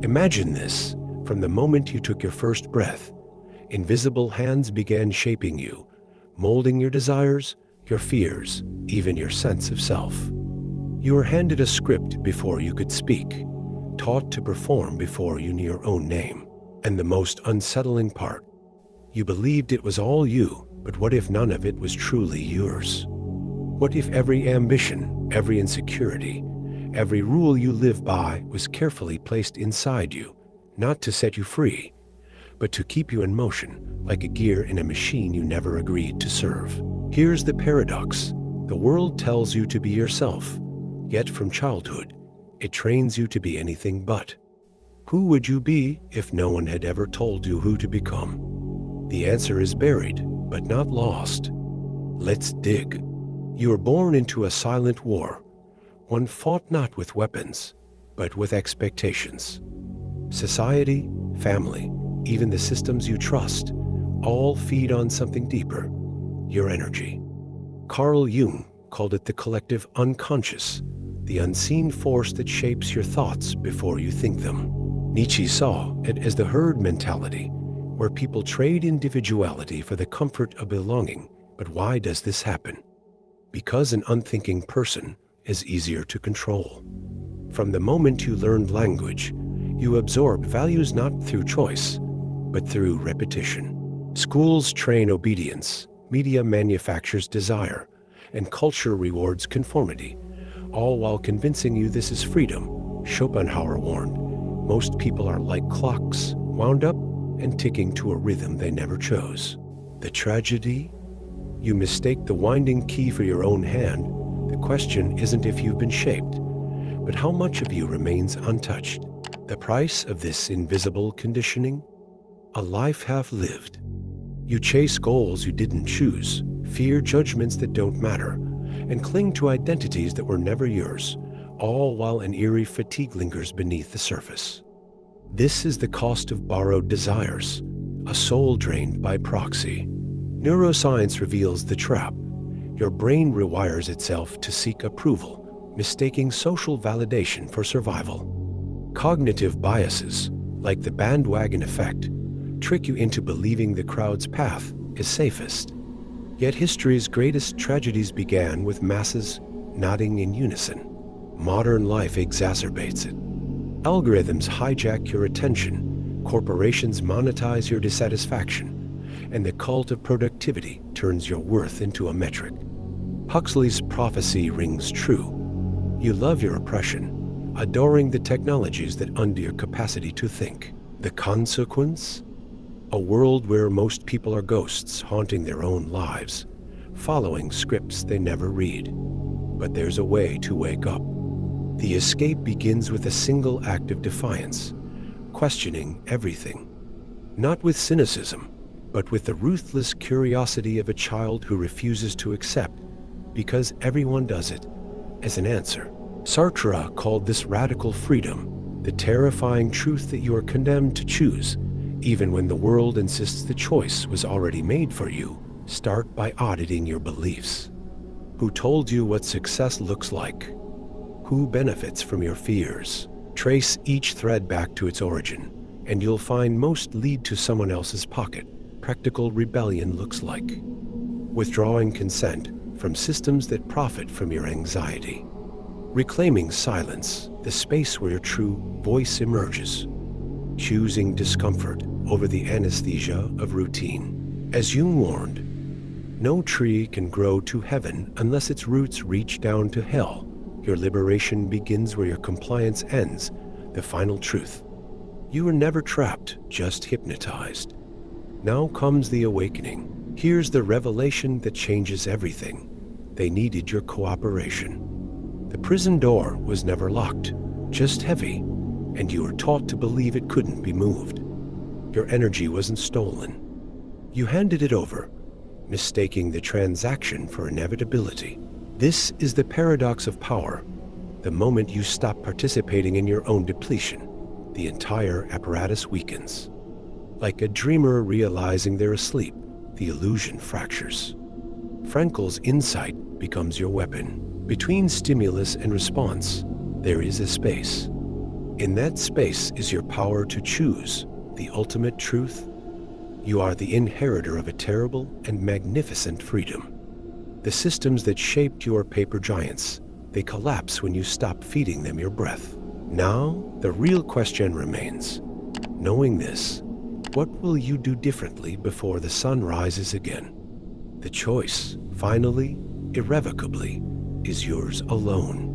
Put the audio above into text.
Imagine this. From the moment you took your first breath, invisible hands began shaping you, molding your desires, your fears, even your sense of self. You were handed a script before you could speak, taught to perform before you knew your own name. And the most unsettling part, you believed it was all you, but what if none of it was truly yours? What if every ambition, every insecurity, every rule you live by was carefully placed inside you, not to set you free, but to keep you in motion, like a gear in a machine you never agreed to serve? Here's the paradox. The world tells you to be yourself, yet from childhood, it trains you to be anything but. Who would you be if no one had ever told you who to become? The answer is buried, but not lost. Let's dig. You were born into a silent war, one fought not with weapons, but with expectations. Society, family, even the systems you trust, all feed on something deeper, your energy. Carl Jung called it the collective unconscious, the unseen force that shapes your thoughts before you think them. Nietzsche saw it as the herd mentality, where people trade individuality for the comfort of belonging. But why does this happen? Because an unthinking person is easier to control. From the moment you learned language, you absorb values not through choice, but through repetition. Schools train obedience, media manufactures desire, and culture rewards conformity, all while convincing you this is freedom. Schopenhauer warned, most people are like clocks, wound up and ticking to a rhythm they never chose. The tragedy? You mistake the winding key for your own hand. The question isn't if you've been shaped, but how much of you remains untouched. The price of this invisible conditioning? A life half lived. You chase goals you didn't choose, fear judgments that don't matter, and cling to identities that were never yours, all while an eerie fatigue lingers beneath the surface. This is the cost of borrowed desires, a soul drained by proxy. Neuroscience reveals the trap. Your brain rewires itself to seek approval, mistaking social validation for survival. Cognitive biases, like the bandwagon effect, trick you into believing the crowd's path is safest. Yet history's greatest tragedies began with masses nodding in unison. Modern life exacerbates it. Algorithms hijack your attention, corporations monetize your dissatisfaction, and the cult of productivity turns your worth into a metric. Huxley's prophecy rings true. You love your oppression, adoring the technologies that undo your capacity to think. The consequence? A world where most people are ghosts haunting their own lives, following scripts they never read. But there's a way to wake up. The escape begins with a single act of defiance, questioning everything. Not with cynicism, but with the ruthless curiosity of a child who refuses to accept, because everyone does it, as an answer. Sartre called this radical freedom, the terrifying truth that you are condemned to choose, even when the world insists the choice was already made for you. Start by auditing your beliefs. Who told you what success looks like? Who benefits from your fears? Trace each thread back to its origin, and you'll find most lead to someone else's pocket. Practical rebellion looks like withdrawing consent from systems that profit from your anxiety. Reclaiming silence, the space where your true voice emerges. Choosing discomfort over the anesthesia of routine. As Jung warned, no tree can grow to heaven unless its roots reach down to hell. Your liberation begins where your compliance ends, the final truth. You were never trapped, just hypnotized. Now comes the awakening. Here's the revelation that changes everything. They needed your cooperation. The prison door was never locked, just heavy, and you were taught to believe it couldn't be moved. Your energy wasn't stolen. You handed it over, mistaking the transaction for inevitability. This is the paradox of power. The moment you stop participating in your own depletion, the entire apparatus weakens. Like a dreamer realizing they're asleep, the illusion fractures. Frankel's insight becomes your weapon. Between stimulus and response, there is a space. In that space is your power to choose the ultimate truth. You are the inheritor of a terrible and magnificent freedom. The systems that shaped your paper giants, they collapse when you stop feeding them your breath. Now, the real question remains. Knowing this, what will you do differently before the sun rises again? The choice, finally, irrevocably, is yours alone.